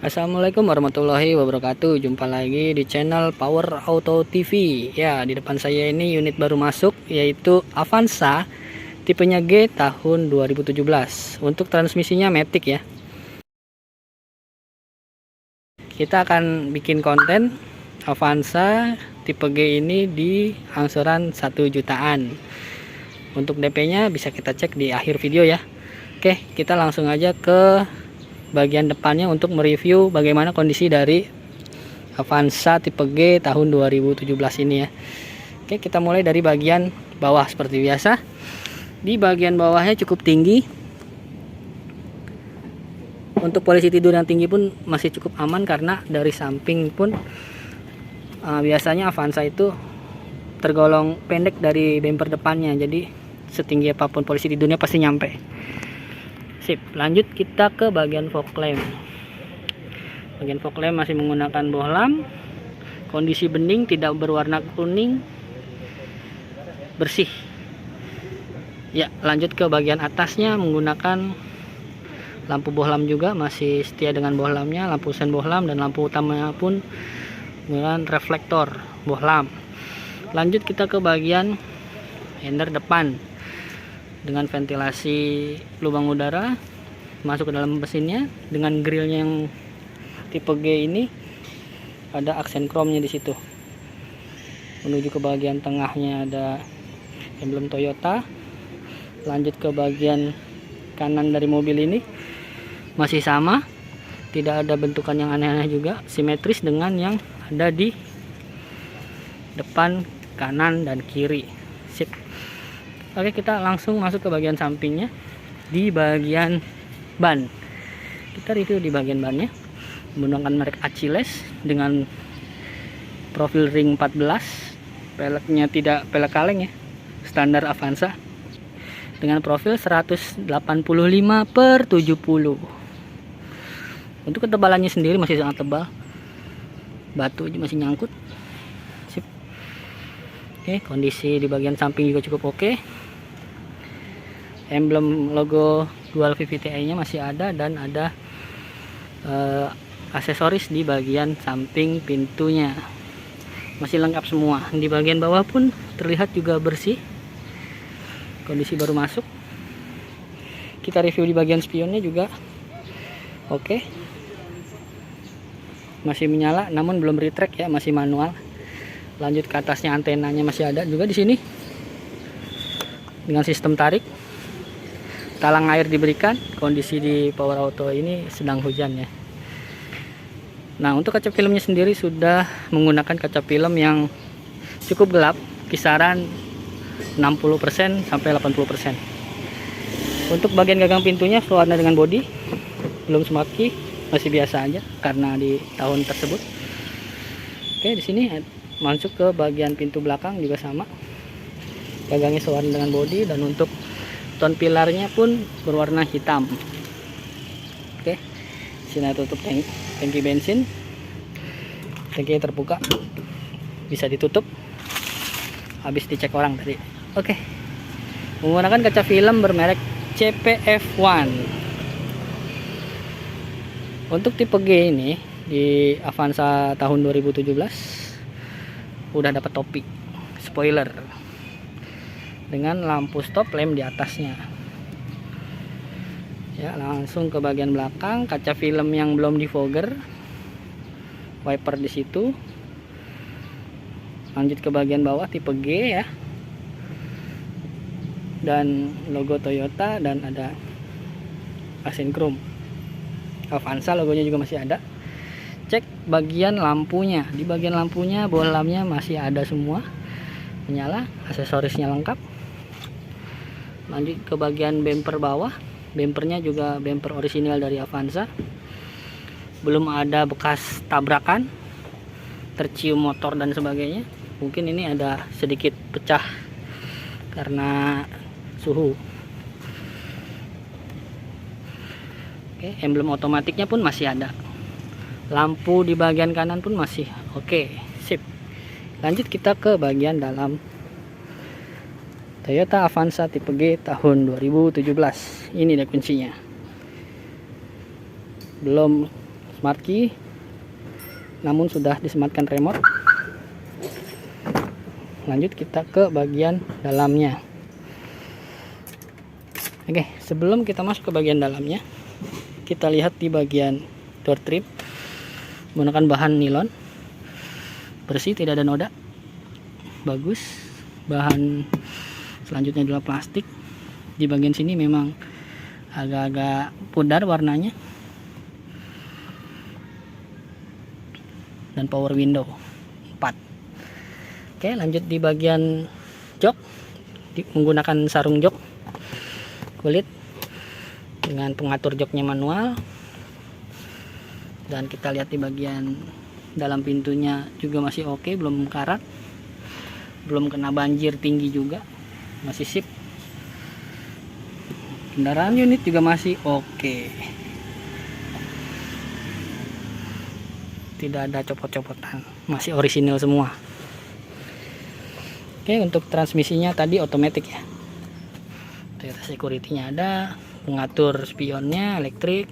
Assalamualaikum warahmatullahi wabarakatuh. Jumpa lagi di channel Power Auto TV. Ya, di depan saya ini unit baru masuk, yaitu Avanza tipenya G tahun 2017. Untuk transmisinya Matic ya. Kita akan bikin konten Avanza tipe G ini di angsuran 1 jutaan. Untuk DP-nya bisa kita cek di akhir video ya. Oke, kita langsung aja ke bagian depannya untuk mereview bagaimana kondisi dari Avanza tipe G tahun 2017 ini ya. Oke, kita mulai dari bagian bawah seperti biasa. Di bagian bawahnya cukup tinggi. Untuk posisi tidur yang tinggi pun masih cukup aman karena dari samping pun biasanya Avanza itu tergolong pendek dari bumper depannya. Jadi setinggi apapun posisi tidurnya pasti nyampe. Sip, lanjut kita ke bagian fog lamp. Bagian fog lamp masih menggunakan bohlam. Kondisi bening, tidak berwarna kuning, bersih. Ya, lanjut ke bagian atasnya menggunakan lampu bohlam juga, masih setia dengan bohlamnya, lampu sen bohlam, dan lampu utamanya pun dengan reflektor bohlam. Lanjut kita ke bagian handle depan dengan ventilasi lubang udara masuk ke dalam mesinnya. Dengan grillnya yang tipe G ini ada aksen chrome-nya di situ. Menuju ke bagian tengahnya ada emblem Toyota. Lanjut ke bagian kanan dari mobil ini masih sama, tidak ada bentukan yang aneh-aneh juga, simetris dengan yang ada di depan, kanan, dan kiri. Sip. Oke, kita langsung masuk ke bagian sampingnya. Di bagian ban, kita review di bagian bannya menggunakan merek Achilles dengan profil ring 14. Peleknya tidak pelek kaleng ya, standar Avanza, dengan profil 185/70. Untuk ketebalannya sendiri masih sangat tebal, batu aja masih nyangkut. Sip. Oke, kondisi di bagian samping juga cukup oke. Emblem logo dual VVTi nya masih ada, dan ada aksesoris di bagian samping pintunya, masih lengkap semua. Di bagian bawah pun terlihat juga bersih, kondisi baru masuk. Kita review di bagian spionnya juga oke, masih menyala namun belum retract ya, masih manual. Lanjut ke atasnya, antenanya masih ada juga di sini dengan sistem tarik. Talang air diberikan. Kondisi di Power Auto ini sedang hujan ya. Nah, untuk kaca filmnya sendiri sudah menggunakan kaca film yang cukup gelap, kisaran 60% sampai 80%. Untuk bagian gagang pintunya sewarna dengan bodi, belum semaki, masih biasa aja karena di tahun tersebut. Oke, di sini masuk ke bagian pintu belakang juga sama, gagangnya sewarna dengan bodi, dan untuk ton pilarnya pun berwarna hitam. Oke, sini tutup tangki bensin, tangki terbuka, bisa ditutup habis dicek orang tadi. Oke, menggunakan kaca film bermerek CPF1. Untuk tipe G ini di Avanza tahun 2017 udah dapat topi spoiler dengan lampu stop lamp di atasnya. Ya, langsung ke bagian belakang, kaca film yang belum di fogger, wiper di situ. Lanjut ke bagian bawah tipe G ya, dan logo Toyota, dan ada aksen chrome Avanza, logonya juga masih ada. Cek bagian lampunya. Di bagian lampunya bohlamnya masih ada semua, menyala, aksesorisnya lengkap. Lanjut ke bagian bumper bawah. Bumpernya juga bumper orisinal dari Avanza, belum ada bekas tabrakan, tercium motor dan sebagainya. Mungkin ini ada sedikit pecah karena suhu. Oke, emblem otomatiknya pun masih ada. Lampu di bagian kanan pun masih oke. Sip. Lanjut kita ke bagian dalam Toyota Avanza tipe G tahun 2017. Ini deh kuncinya. Belum smart key, namun sudah disematkan remote. Lanjut kita ke bagian dalamnya. Oke, sebelum kita masuk ke bagian dalamnya, kita lihat di bagian door trim menggunakan bahan nilon, bersih, tidak ada noda, bagus. Bahan selanjutnya adalah plastik. Di bagian sini memang agak-agak pudar warnanya, dan power window 4. Oke, lanjut di bagian jok, menggunakan sarung jok kulit dengan pengatur joknya manual. Dan kita lihat di bagian dalam pintunya juga masih oke, belum karat, belum kena banjir tinggi juga, masih sip. Kendaraan unit juga masih oke, tidak ada copot-copotan, masih orisinil semua. Oke, untuk transmisinya tadi otomatis ya. Toyota Security-nya ada, pengatur spionnya elektrik,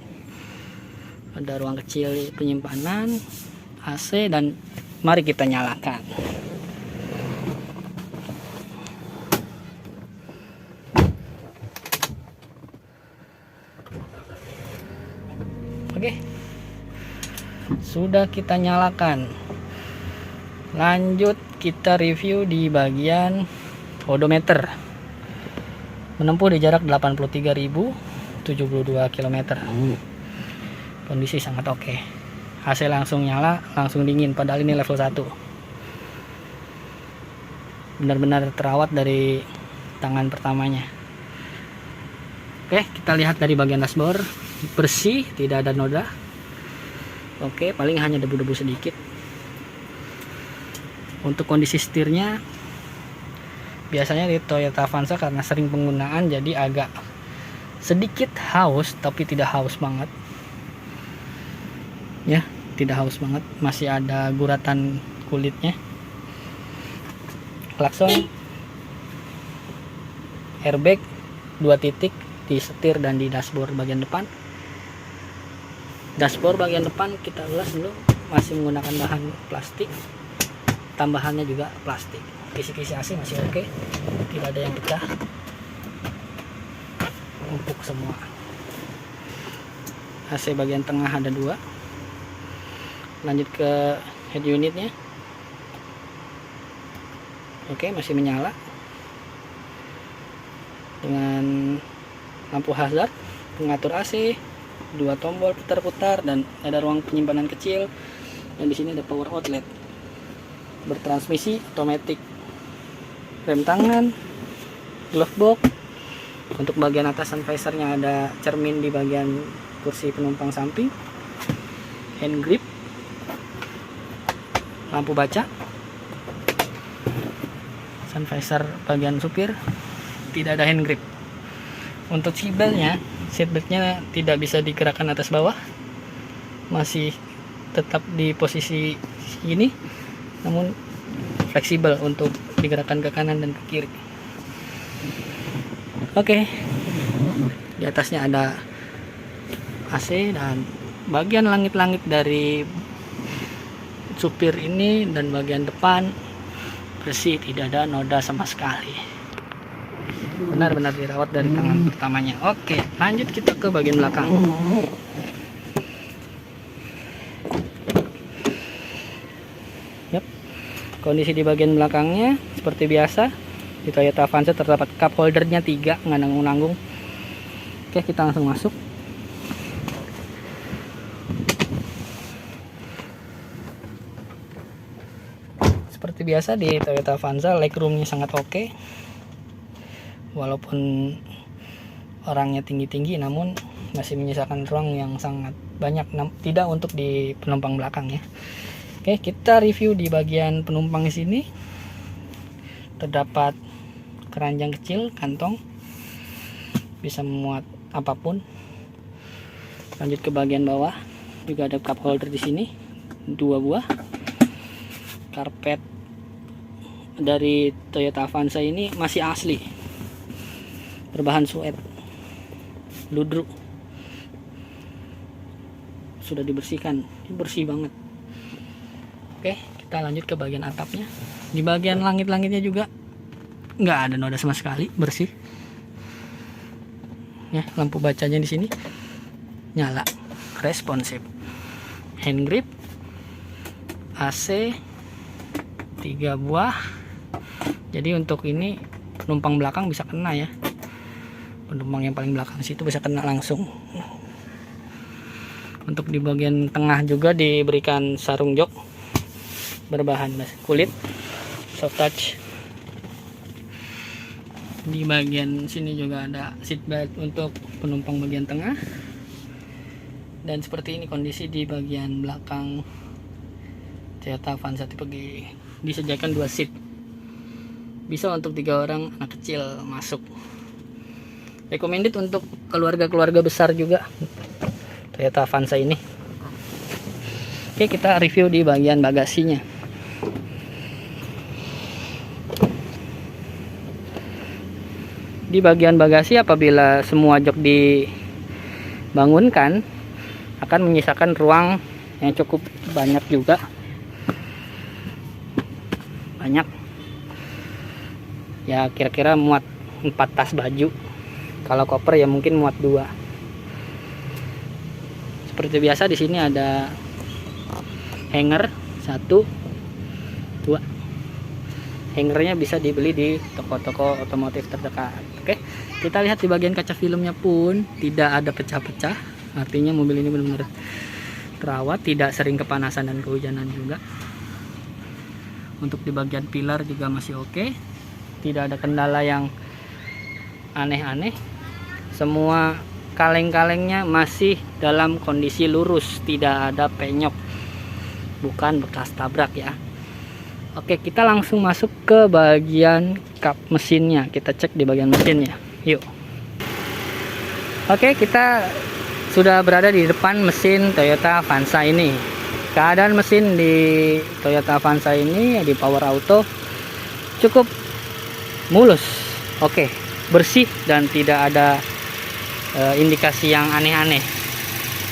ada ruang kecil penyimpanan, AC, dan mari kita nyalakan. Oke, sudah kita nyalakan. Lanjut kita review di bagian odometer. Menempuh di jarak 83.072 km. Kondisi sangat oke. AC langsung nyala, langsung dingin, padahal ini level 1. Benar-benar terawat dari tangan pertamanya. Oke, kita lihat dari bagian dashboard, bersih, tidak ada noda. Oke, paling hanya debu-debu sedikit. Untuk kondisi setirnya, biasanya di Toyota Avanza karena sering penggunaan jadi agak sedikit haus, tapi tidak haus banget ya, tidak haus banget, masih ada guratan kulitnya. Klakson, airbag 2 titik di setir dan di dashboard bagian depan. Dashboard bagian depan kita ulas dulu, masih menggunakan bahan plastik, tambahannya juga plastik. Kisi-kisi AC masih oke, tidak ada yang pecah, empuk semua. AC bagian tengah ada 2. Lanjut ke head unitnya. Oke, masih menyala dengan lampu hazard, pengatur AC, 2 tombol putar-putar, dan ada ruang penyimpanan kecil. Dan di sini ada power outlet, bertransmisi otomatis, rem tangan, glove box. Untuk bagian atas sun visornya ada cermin di bagian kursi penumpang samping, hand grip, lampu baca. Sun visor bagian supir tidak ada hand grip. Untuk seatbeltnya tidak bisa digerakkan atas bawah, masih tetap di posisi ini, namun fleksibel untuk digerakkan ke kanan dan ke kiri. Oke, di atasnya ada AC, dan bagian langit-langit dari supir ini dan bagian depan bersih, tidak ada noda sama sekali. Benar-benar dirawat dari tangan pertamanya. Oke, lanjut kita ke bagian belakang. Yap. Kondisi di bagian belakangnya seperti biasa. Di Toyota Avanza terdapat cup holdernya 3, nggak nanggung-nanggung. Oke, kita langsung masuk. Seperti biasa di Toyota Avanza, legroomnya sangat oke. Walaupun orangnya tinggi-tinggi, namun masih menyisakan ruang yang sangat banyak, tidak untuk di penumpang belakang ya. Oke, kita review di bagian penumpang di sini. Terdapat keranjang kecil, kantong, bisa memuat apapun. Lanjut ke bagian bawah, juga ada cup holder di sini, 2 buah. Karpet dari Toyota Avanza ini masih asli, berbahan suede, ludruk, sudah dibersihkan. Ini bersih banget. Oke, kita lanjut ke bagian atapnya. Di bagian langit-langitnya juga nggak ada noda sama sekali, bersih. Ya, lampu bacanya di sini nyala, responsif. Hand grip, AC 3 buah. Jadi untuk ini penumpang belakang bisa kena ya. Penumpang yang paling belakang situ bisa kena langsung. Untuk di bagian tengah juga diberikan sarung jok berbahan kulit soft touch. Di bagian sini juga ada seat belt untuk penumpang bagian tengah. Dan seperti ini kondisi di bagian belakang Toyota Avanza tipe G. Disediakan 2 seat, bisa untuk 3 orang anak kecil masuk. Recommended untuk keluarga-keluarga besar juga Toyota Avanza ini. Oke, kita review di bagian bagasinya. Di bagian bagasi, apabila semua jok dibangunkan, akan menyisakan ruang yang cukup banyak juga. Banyak ya, kira-kira muat 4 tas baju. Kalau koper ya mungkin muat 2. Seperti biasa di sini ada hanger 1, 2. Hangernya bisa dibeli di toko-toko otomotif terdekat. Oke, kita lihat di bagian kaca filmnya pun tidak ada pecah-pecah. Artinya mobil ini benar-benar terawat, tidak sering kepanasan dan kehujanan juga. Untuk di bagian pilar juga masih oke. Tidak ada kendala yang aneh-aneh. Semua kaleng-kalengnya masih dalam kondisi lurus, tidak ada penyok, bukan bekas tabrak ya. Oke, kita langsung masuk ke bagian kap mesinnya. Kita cek di bagian mesinnya. Yuk. Oke, kita sudah berada di depan mesin Toyota Avanza ini. Keadaan mesin di Toyota Avanza ini di Power Auto cukup mulus. Oke, bersih dan tidak ada indikasi yang aneh-aneh.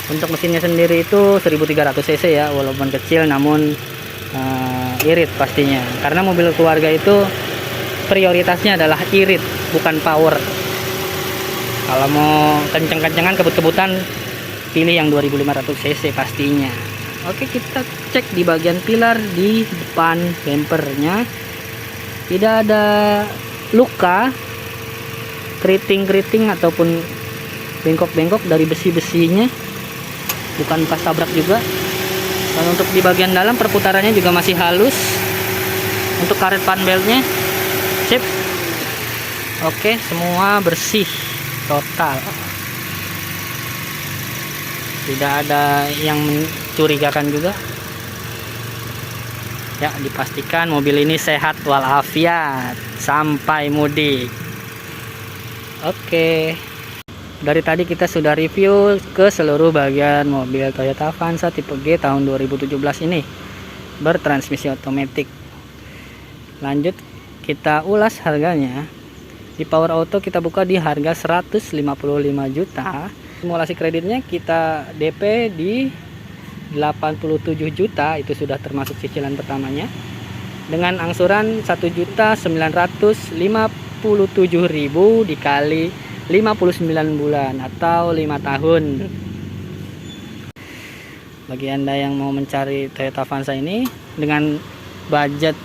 Untuk mesinnya sendiri itu 1300 cc ya, walaupun kecil namun irit pastinya, karena mobil keluarga itu prioritasnya adalah irit, bukan power. Kalau mau kenceng-kencengan, kebut-kebutan, pilih yang 2500 cc pastinya. Oke, kita cek di bagian pilar di depan bumpernya. Tidak ada luka, keriting-keriting ataupun bengkok-bengkok dari besi-besinya, bukan pas tabrak juga. Dan untuk di bagian dalam perputarannya juga masih halus. Untuk karet fan beltnya sip. Oke, semua bersih total. Tidak ada yang mencurigakan juga. Ya, dipastikan mobil ini sehat walafiat sampai mudik. Oke. Dari tadi kita sudah review ke seluruh bagian mobil Toyota Avanza tipe G tahun 2017 ini bertransmisi otomatis. Lanjut kita ulas harganya. Di Power Auto kita buka di harga 155 juta. Simulasi kreditnya kita DP di 87 juta, itu sudah termasuk cicilan pertamanya. Dengan angsuran 1.957.000 dikali 59 bulan atau 5 tahun. Bagi Anda yang mau mencari Toyota Avanza ini dengan budget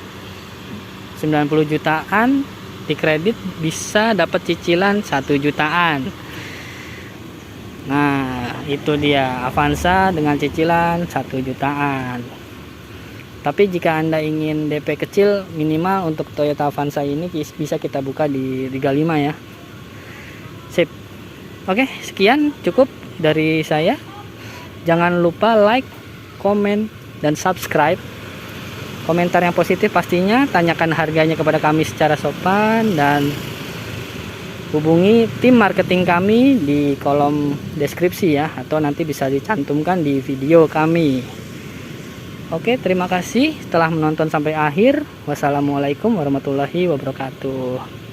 90 jutaan di kredit, bisa dapat cicilan 1 jutaan. Nah, itu dia Avanza dengan cicilan 1 jutaan. Tapi jika Anda ingin DP kecil, minimal untuk Toyota Avanza ini bisa kita buka di 35 ya. Sip. Oke, sekian cukup dari saya. Jangan lupa like, komen, dan subscribe. Komentar yang positif pastinya, tanyakan harganya kepada kami secara sopan, dan hubungi tim marketing kami di kolom deskripsi ya, atau nanti bisa dicantumkan di video kami. Oke, terima kasih telah menonton sampai akhir. Wassalamualaikum warahmatullahi wabarakatuh.